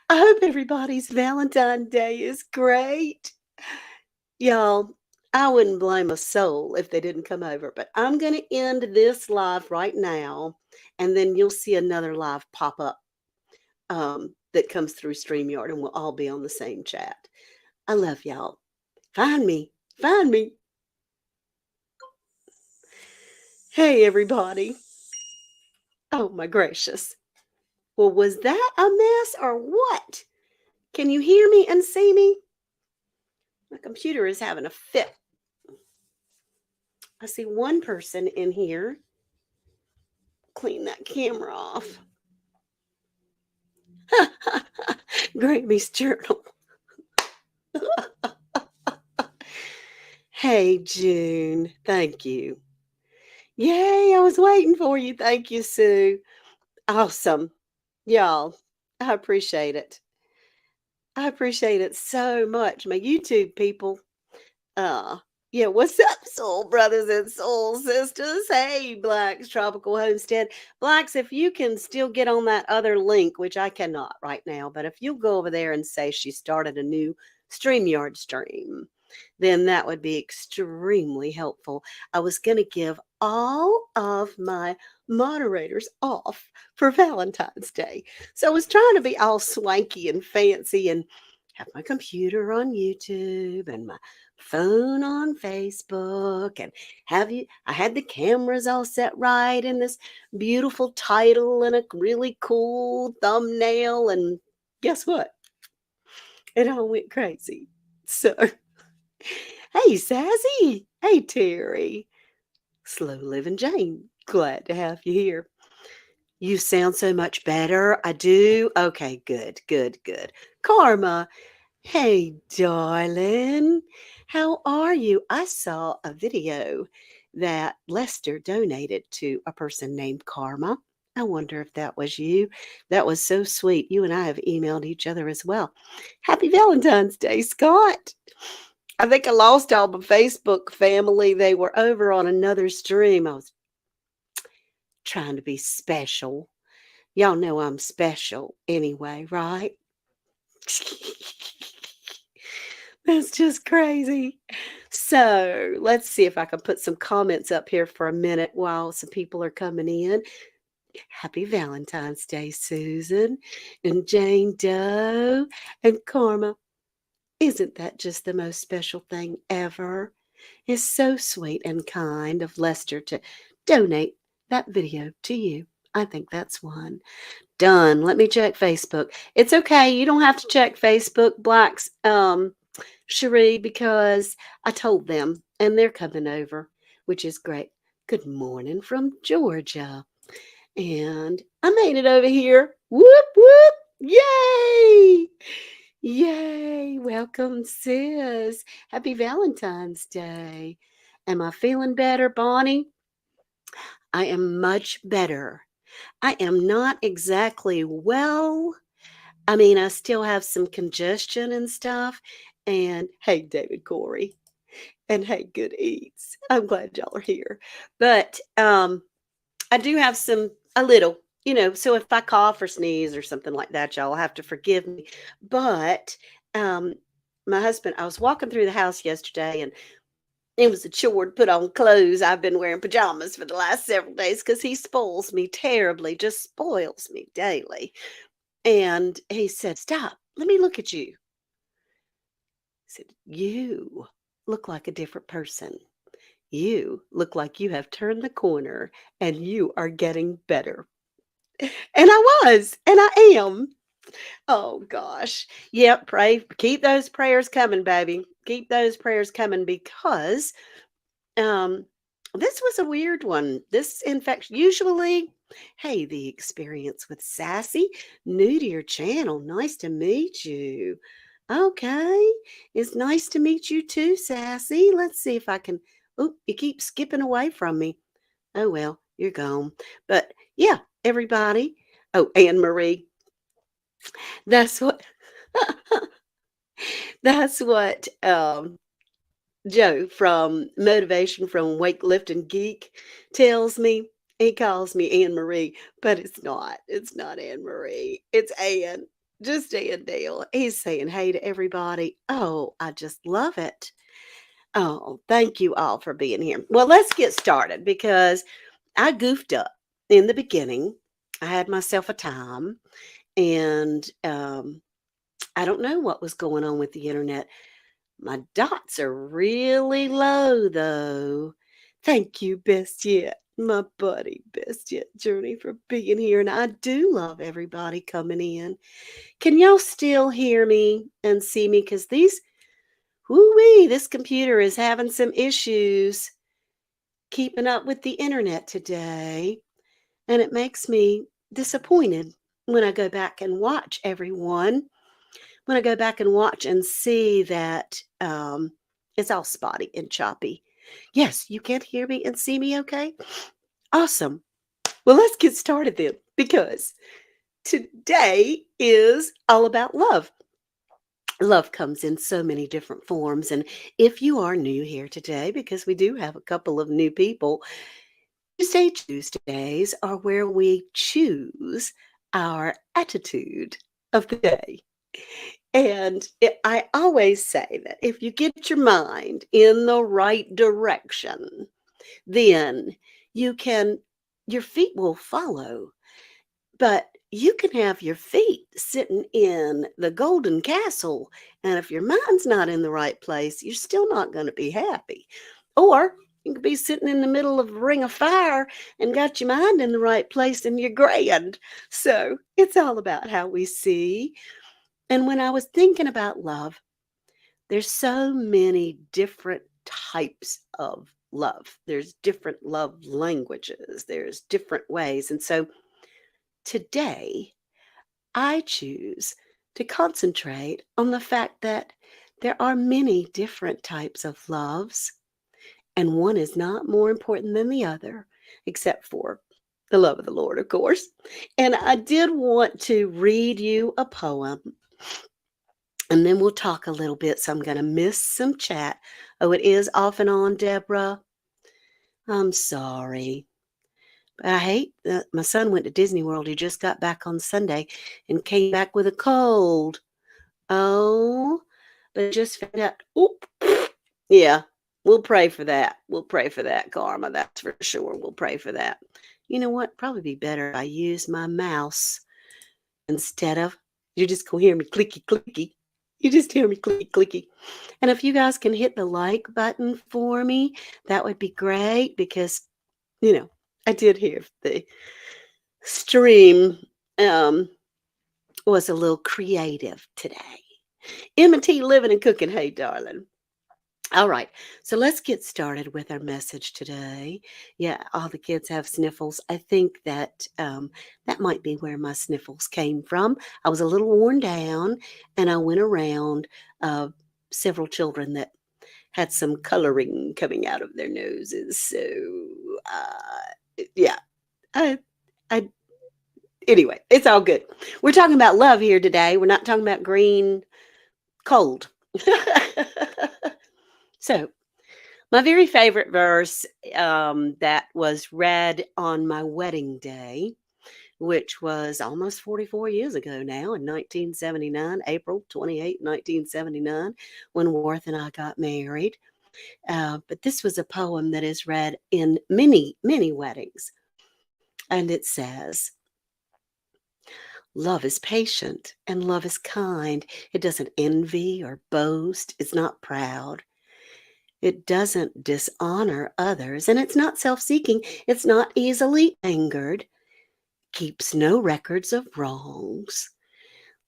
I hope everybody's Valentine's Day is great. Y'all, I wouldn't blame a soul if they didn't come over, but I'm going to end this live right now, and then you'll see another live pop up that comes through StreamYard, and we'll all be on the same chat. I love y'all. Find me. Find me. Hey, everybody. Oh, my gracious. Well, was that a mess or what? Can you hear me and see me? My computer is having a fit. I see one person in here. Clean that camera off. Grammy's journal. Hey, June. Thank you. Yay, I was waiting for you. Thank you, Sue. Awesome. Y'all, I appreciate it. I appreciate it so much. My YouTube people. Uh, yeah, what's up, soul brothers and soul sisters? Hey, Black's Tropical Homestead. Blacks, if you can still get on that other link, which I cannot right now, but if you'll go over there and say she started a new StreamYard stream, then that would be extremely helpful. I was going to give all of my moderators off for Valentine's Day. So I was trying to be all swanky and fancy and have my computer on YouTube and my phone on Facebook and I had the cameras all set right and this beautiful title and a really cool thumbnail, and guess what? It all went crazy. So hey, Sassy. Hey, Terry. Slow Living Jane. Glad to have you here. You sound so much better. I do. Okay, good, good, good. Karma. Hey, darling. How are you? I saw a video that Lester donated to a person named Karma. I wonder if that was you. That was so sweet. You and I have emailed each other as well. Happy Valentine's Day, Scott. I think I lost all my Facebook family. They were over on another stream. I was trying to be special. Y'all know I'm special anyway, right? That's just crazy. So let's see if I can put some comments up here for a minute while some people are coming in. Happy Valentine's Day, Susan and Jane Doe and Karma. Isn't that just the most special thing ever? It's so sweet and kind of Lester to donate that video to you. I think that's one. Done. Let me check Facebook. It's okay. You don't have to check Facebook, Blacks, Cherie, because I told them and they're coming over, which is great. Good morning from Georgia. And I made it over here. Whoop, whoop. Yay. Yay. Welcome, sis. Happy Valentine's Day. Am I feeling better, Bonnie? I am much better. I am not exactly well. I mean, I still have some congestion and stuff. And hey, David Corey. And hey, Good Eats. I'm glad y'all are here. But I do have a little, so if I cough or sneeze or something like that, y'all have to forgive me. But um, my husband, I was walking through the house yesterday and it was a chore to put on clothes. I've been wearing pajamas for the last several days because he spoils me terribly, just spoils me daily. And he said, "Stop, let me look at you." I said, "You look like a different person. You look like you have turned the corner and you are getting better." And I was, and I am. Oh gosh. Yep, pray. Keep those prayers coming, baby. Keep those prayers coming because um this was a weird one. This infection usually, hey, the experience with Sassy, new to your channel. Nice to meet you. Okay. It's nice to meet you too, Sassy. Let's see if I can. Oh, you keep skipping away from me. Oh well, you're gone. But yeah, everybody. Oh, Anne Marie. That's what that's what Joe from Motivation from Weightlifting Geek tells me. He calls me Anne Marie, but it's not. It's not Anne Marie. It's Anne. just Dan Dale. He's saying hey to everybody. Oh, I just love it. Oh, thank you all for being here. Well, let's get started because I goofed up in the beginning. I had myself a time, and I don't know what was going on with the internet. My dots are really low, though. Thank you, Best Yet, my buddy, Best Yet Journey, for being here. And I do love everybody coming in. Can y'all still hear me and see me? Because woo-wee, this computer is having some issues keeping up with the internet today. And it makes me disappointed when I go back and watch everyone. When I go back and watch and see that it's all spotty and choppy. Yes, you can hear me and see me okay? Awesome. Well, let's get started then because today is all about love. Love comes in so many different forms. And if you are new here today, because we do have a couple of new people, Tuesdays are where we choose our attitude of the day. And I always say that if you get your mind in the right direction, then you can, your feet will follow. But you can have your feet sitting in the golden castle. And if your mind's not in the right place, you're still not going to be happy. Or you could be sitting in the middle of a ring of fire and got your mind in the right place and you're grand. So it's all about how we see. And when I was thinking about love, there's so many different types of love. There's different love languages. There's different ways. And so today, I choose to concentrate on the fact that there are many different types of loves, and one is not more important than the other, except for the love of the Lord, of course. And I did want to read you a poem, and then we'll talk a little bit. So I'm going to miss some chat. Oh, it is off and on, Deborah. I'm sorry. But I hate that my son went to Disney World. He just got back on Sunday and came back with a cold. Oh, but just found out. Oop. Yeah, we'll pray for that. We'll pray for that, Karma. That's for sure. We'll pray for that. You know what? Probably be better if I use my mouse instead of, you're just going to hear me clicky, clicky. You just hear me clicky, clicky. And if you guys can hit the like button for me, that would be great because, I did hear the stream was a little creative today. M&T living and cooking. Hey, darling. All right, so let's get started with our message today. Yeah, all the kids have sniffles. I think that that might be where my sniffles came from. I was a little worn down, and I went around several children that had some coloring coming out of their noses. So, yeah, I, I. Anyway, it's all good. We're talking about love here today. We're not talking about green cold. So, my very favorite verse that was read on my wedding day, which was almost 44 years ago now in 1979, April 28, 1979, when Worth and I got married. But this was a poem that is read in many, many weddings. And it says, love is patient and love is kind. It doesn't envy or boast. It's not proud. It doesn't dishonor others, and it's not self-seeking. It's not easily angered, keeps no records of wrongs.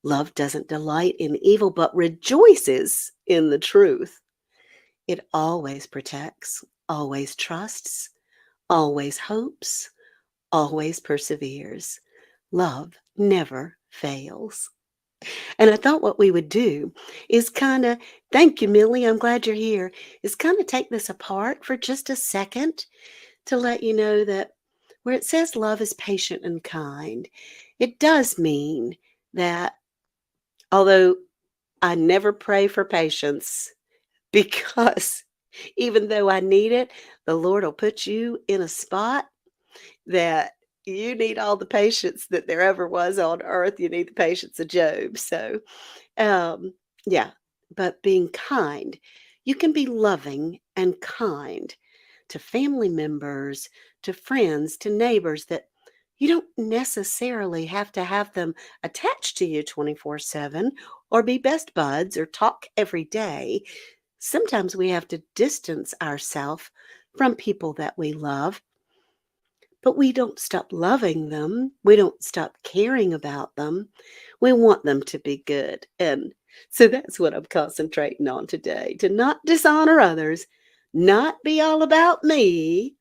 Love doesn't delight in evil, but rejoices in the truth. It always protects, always trusts, always hopes, always perseveres. Love never fails. And I thought what we would do is kind of, thank you, Millie, I'm glad you're here, is kind of take this apart for just a second to let you know that where it says love is patient and kind, it does mean that although I never pray for patience because even though I need it, the Lord will put you in a spot that you need all the patience that there ever was on earth. You need the patience of Job. So, um, yeah, but being kind, you can be loving and kind to family members, to friends, to neighbors that you don't necessarily have to have them attached to you 24/7 or be best buds or talk every day. Sometimes we have to distance ourselves from people that we love, but we don't stop loving them. We don't stop caring about them. We want them to be good. And so that's what I'm concentrating on today, to not dishonor others, not be all about me.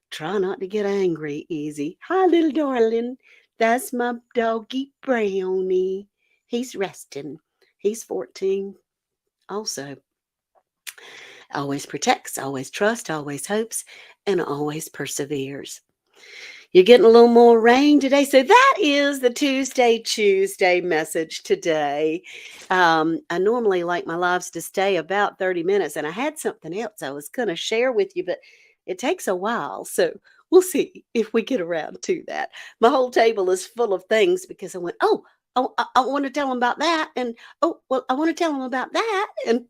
Try not to get angry easy. Hi, little darling. That's my doggy Brownie. He's resting. He's 14. Also, always protects, always trusts, always hopes, and always perseveres. You're getting a little more rain today. So that is the Tuesday message today. I normally like my lives to stay about 30 minutes, and I had something else I was going to share with you, but it takes a while. So we'll see if we get around to that. My whole table is full of things because I went, oh, I want to tell them about that. And oh, well, I want to tell them about that. And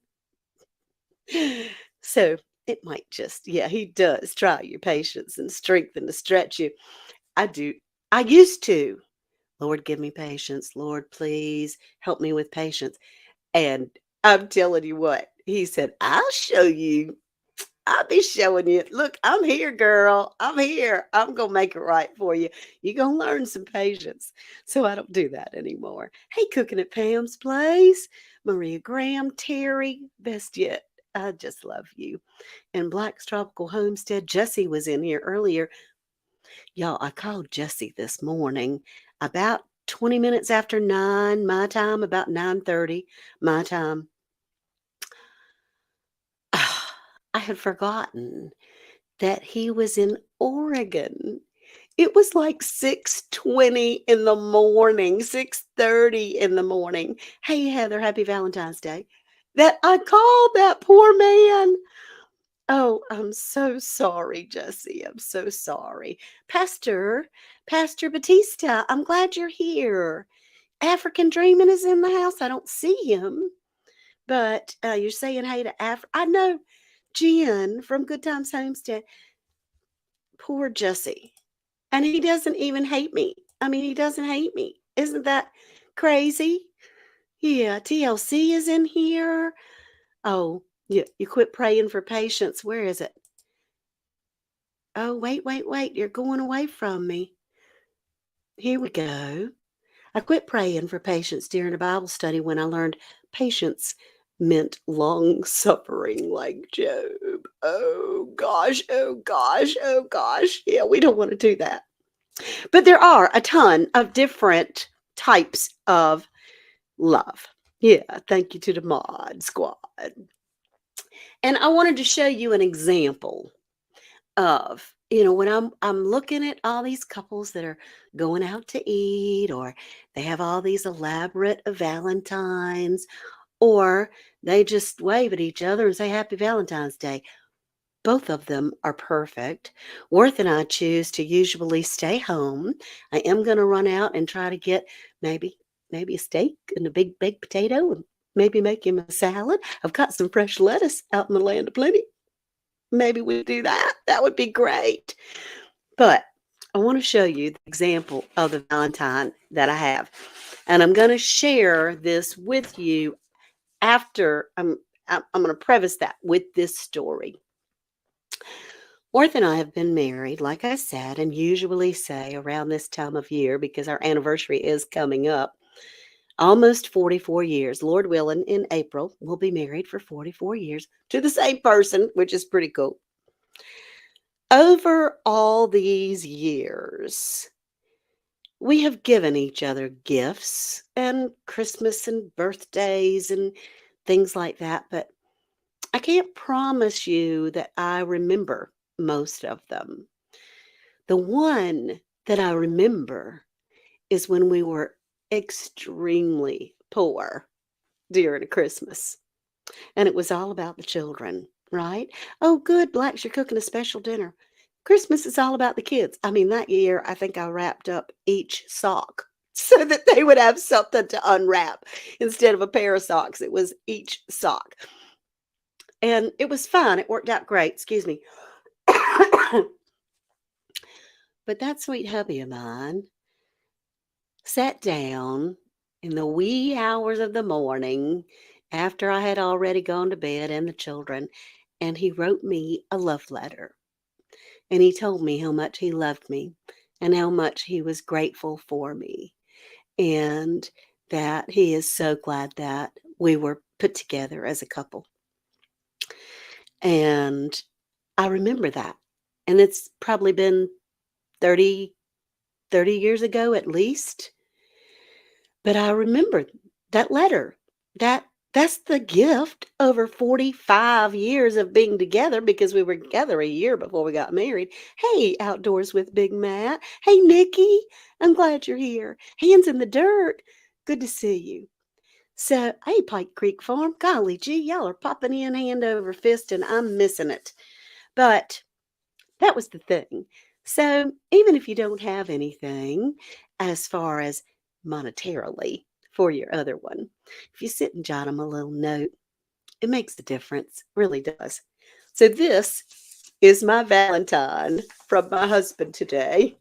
so it might just, yeah, he does try your patience and strengthen to stretch you. I do. I used to. Lord, give me patience. Lord, please help me with patience. And I'm telling you what, he said, I'll show you. I'll be showing you. Look, I'm here, girl. I'm here. I'm going to make it right for you. You're going to learn some patience. So I don't do that anymore. Hey, cooking at Pam's Place. Maria Graham, Terry, best yet. I just love you. And Black's Tropical Homestead. Jesse was in here earlier. Y'all, I called Jesse this morning about 20 minutes after 9 my time, about 9:30 my time. I had forgotten that he was in Oregon. It was like 6:20 in the morning, 6:30 in the morning. Hey, Heather, happy Valentine's Day. That I called that poor man. Oh, I'm so sorry, Jesse. I'm so sorry. Pastor Batista, I'm glad you're here. African Dreamin' is in the house. I don't see him, but you're saying hey to I know Jen from Good Times Homestead. Poor Jesse. And he doesn't even hate me. I mean, he doesn't hate me. Isn't that crazy? Yeah, TLC is in here. Oh, you quit praying for patience. Where is it? Oh, wait. You're going away from me. Here we go. I quit praying for patience during a Bible study when I learned patience meant long suffering like Job. Oh gosh, oh gosh, oh gosh. Yeah, we don't want to do that. But there are a ton of different types of love. Yeah, thank you to the mod squad. And I wanted to show you an example of, when I'm looking at all these couples that are going out to eat, or they have all these elaborate valentines, or they just wave at each other and say happy Valentine's Day. Both of them are perfect. Worth and I choose to usually stay home. I am going to run out and try to get maybe a steak and a big baked potato, and maybe make him a salad. I've got some fresh lettuce out in the land of plenty. Maybe we do that. That would be great. But I want to show you the example of the Valentine that I have. And I'm going to share this with you after I'm going to preface that with this story. Worth and I have been married, like I said, and usually say around this time of year, because our anniversary is coming up, almost 44 years. Lord willing, in April, we'll be married for 44 years to the same person, which is pretty cool. Over all these years, we have given each other gifts and Christmas and birthdays and things like that, but I can't promise you that I remember most of them. The one that I remember is when we were extremely poor during Christmas. And it was all about the children, right? Oh, good, Blacks, you're cooking a special dinner. Christmas is all about the kids. I mean, that year, I think I wrapped up each sock so that they would have something to unwrap instead of a pair of socks. It was each sock. And it was fun. It worked out great. Excuse me. But that sweet hubby of mine sat down in the wee hours of the morning after I had already gone to bed and the children, and he wrote me a love letter. And he told me how much he loved me and how much he was grateful for me, and that he is so glad that we were put together as a couple. And I remember that. And it's probably been 30, 30 years ago at least. But I remember that letter. That's the gift over 45 years of being together, because we were together a year before we got married. Hey, Outdoors with Big Matt. Hey, Nikki. I'm glad you're here. Hands in the dirt. Good to see you. So, hey, Pike Creek Farm. Golly gee, y'all are popping in hand over fist, and I'm missing it. But that was the thing. So, even if you don't have anything as far as monetarily for your other one, if you sit and jot them a little note, it makes a difference, really does. So, this is my Valentine from my husband today.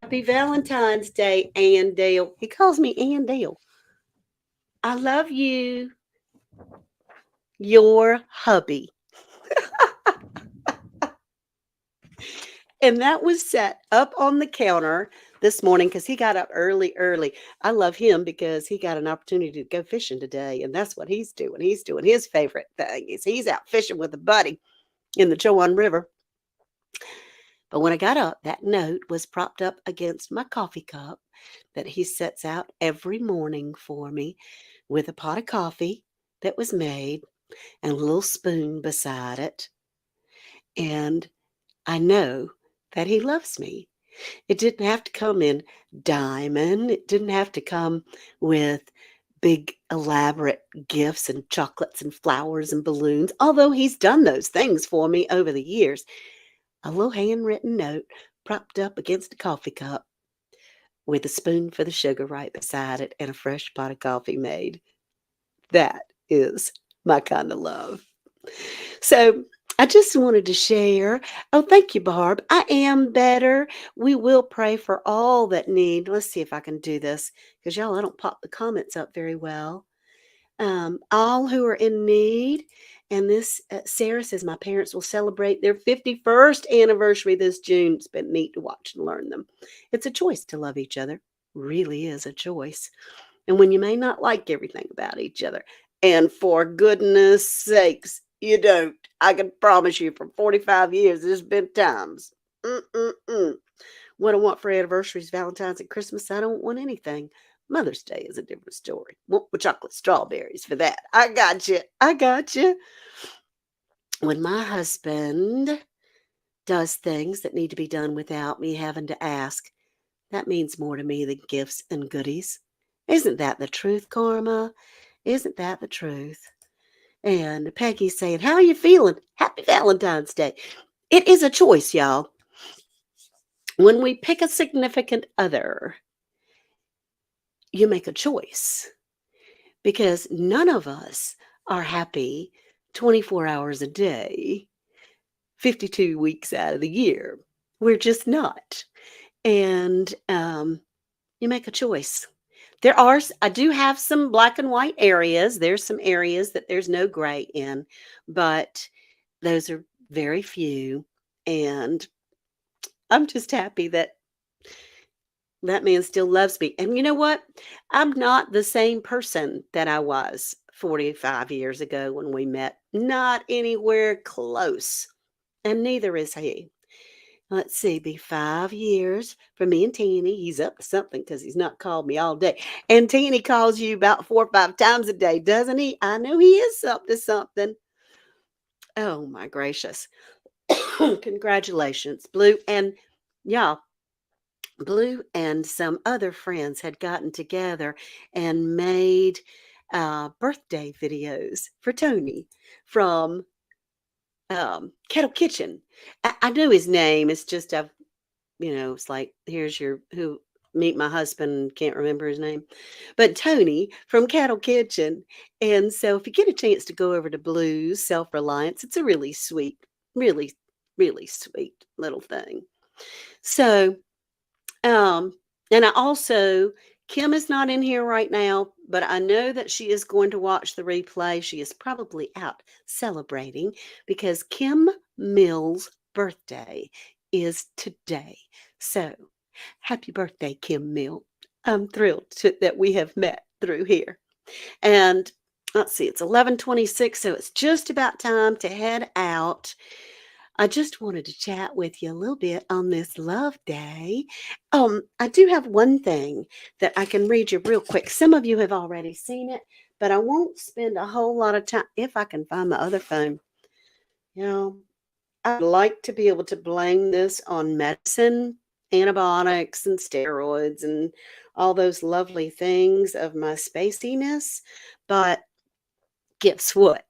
Happy Valentine's Day, Andale. He calls me Andale. I love you, your hubby. And that was set up on the counter this morning because he got up early, early. I love him because he got an opportunity to go fishing today, and that's what he's doing. He's doing his favorite thing. He's out fishing with a buddy in the Chowan River. But when I got up, that note was propped up against my coffee cup that he sets out every morning for me, with a pot of coffee that was made and a little spoon beside it. And I know that he loves me. It didn't have to come in diamond. It didn't have to come with big elaborate gifts and chocolates and flowers and balloons, although he's done those things for me over the years. A little handwritten note propped up against a coffee cup with a spoon for the sugar right beside it and a fresh pot of coffee made. That is my kind of love. So I just wanted to share. Oh, thank you, Barb. I am better. We will pray for all that need. Let's see if I can do this, because y'all, I don't pop the comments up very well. All who are in need. And this, Sarah says, my parents will celebrate their 51st anniversary this June. It's been neat to watch and learn them. It's a choice to love each other. Really is a choice. And when you may not like everything about each other, and for goodness sakes, you don't. I can promise you, for 45 years, there's been times. What I want for anniversaries, Valentine's, and Christmas, I don't want anything. Mother's Day is a different story. Want with chocolate strawberries for that. I got you. I got you. When my husband does things that need to be done without me having to ask, that means more to me than gifts and goodies. Isn't that the truth, Karma? Isn't that the truth? And Peggy's saying, how are you feeling? Happy Valentine's Day. It is a choice, y'all. When we pick a significant other, you make a choice, because none of us are happy 24 hours a day, 52 weeks out of the year. We're just not. And you make a choice. I do have some black and white areas. There's some areas that there's no gray in, but those are very few. And I'm just happy that that man still loves me. And you know what? I'm not the same person that I was 45 years ago when we met. Not anywhere close. And neither is he. Let's see, be 5 years for me and Tanny. He's up to something because he's not called me all day. And Tanny calls you about 4 or 5 times a day, doesn't he? I know he is up to something. Oh, my gracious. Congratulations, Blue. And y'all, Blue and some other friends had gotten together and made birthday videos for Tony from Kettle Kitchen. I know his name. It's just it's like here's your who meet my husband. Can't remember his name, but Tony from Cattle Kitchen. And so, if you get a chance to go over to Blues Self Reliance, it's a really sweet, really, really sweet little thing. So, um, and I also, Kim is not in here right now, but I know that she is going to watch the replay. She is probably out celebrating because Kim Mill's birthday is today. So, happy birthday, Kim Mill. I'm thrilled that we have met through here. And let's see, it's 11:26, so it's just about time to head out. I just wanted to chat with you a little bit on this love day. I do have one thing that I can read you real quick. Some of you have already seen it, but I won't spend a whole lot of time if I can find my other phone. You know, I'd like to be able to blame this on medicine, antibiotics, and steroids, and all those lovely things of my spaciness. But guess what?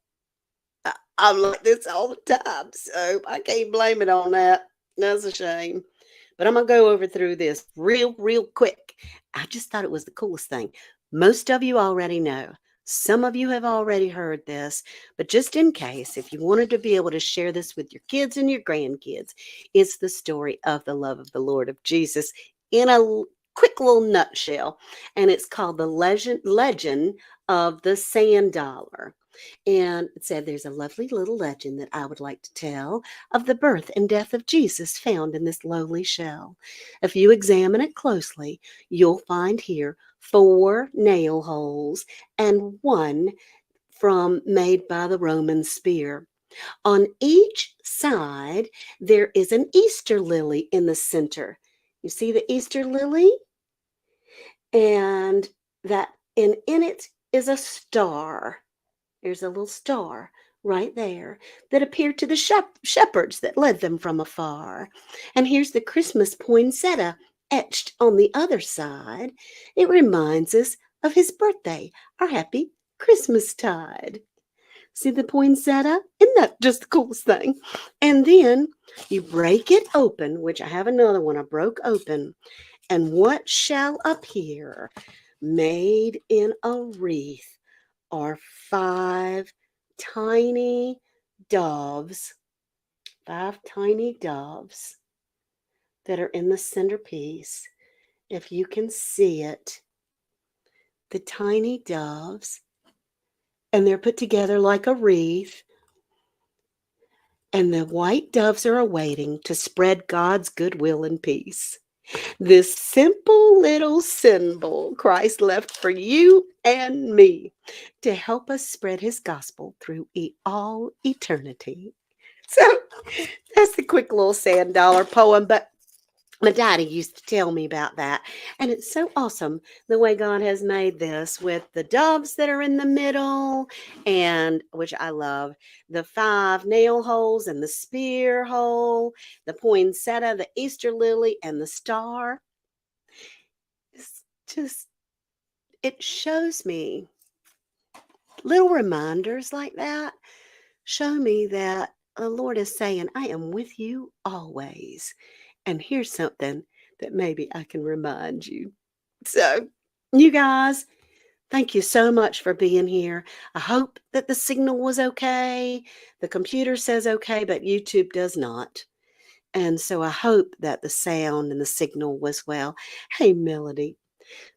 I'm like this all the time, so I can't blame it on that. That's a shame. But I'm gonna go over through this real quick. I just thought it was the coolest thing. Most of you already know. Some of you have already heard this, but just in case, if you wanted to be able to share this with your kids and your grandkids, it's the story of the love of the Lord of Jesus in a quick little nutshell. And it's called the legend of the sand dollar. And it said, there's a lovely little legend that I would like to tell of the birth and death of Jesus found in this lowly shell. If you examine it closely, you'll find here 4 nail holes and one from made by the Roman spear. On each side, there is an Easter lily in the center. You see the Easter lily? And in it is a star. There's a little star right there that appeared to the shepherds that led them from afar. And here's the Christmas poinsettia etched on the other side. It reminds us of his birthday, our happy Christmas tide. See the poinsettia? Isn't that just the coolest thing? And then you break it open, which I have another one I broke open. And what shall appear made in a wreath are 5 tiny doves, 5 tiny doves that are in the centerpiece. If you can see it, the tiny doves, and they're put together like a wreath. And the white doves are awaiting to spread God's goodwill and peace. This simple little symbol Christ left for you and me to help us spread his gospel through all eternity. So that's the quick little sand dollar poem, but my daddy used to tell me about that. And it's so awesome the way God has made this with the doves that are in the middle, and which I love, the 5 nail holes and the spear hole, the poinsettia, the Easter lily, and the star. It's just, it shows me little reminders like that, show me that the Lord is saying, I am with you always. And here's something that maybe I can remind you. So, you guys, thank you so much for being here. I hope that the signal was okay. The computer says okay, but YouTube does not. And so I hope that the sound and the signal was well. Hey, Melody.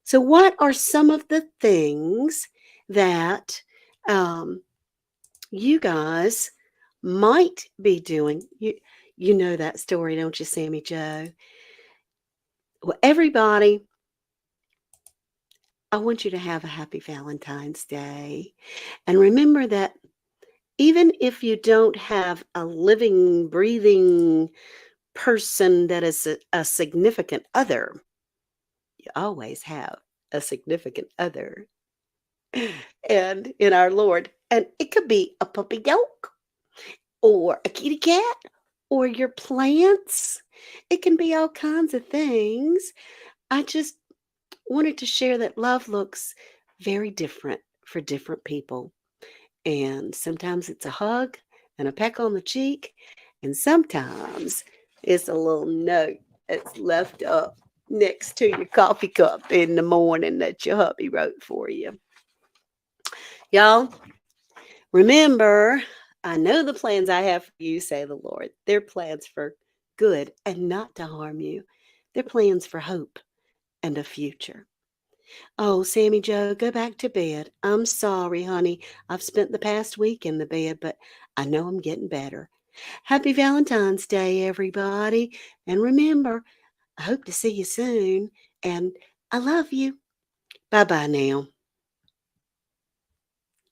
So, what are some of the things that you guys might be doing? You know that story, don't you, Sammy Joe? Well, everybody, I want you to have a happy Valentine's Day. And remember that even if you don't have a living, breathing person that is a significant other, you always have a significant other. And in our Lord. And it could be a puppy dog or a kitty cat or your plants. It can be all kinds of things. I just wanted to share that love looks very different for different people. And sometimes it's a hug, and a peck on the cheek, and sometimes it's a little note that's left up next to your coffee cup in the morning that your hubby wrote for you. Y'all, remember, I know the plans I have for you, say the Lord. They're plans for good and not to harm you. They're plans for hope and a future. Oh, Sammy Joe, go back to bed. I'm sorry, honey. I've spent the past week in the bed, but I know I'm getting better. Happy Valentine's Day, everybody. And remember, I hope to see you soon. And I love you. Bye bye now.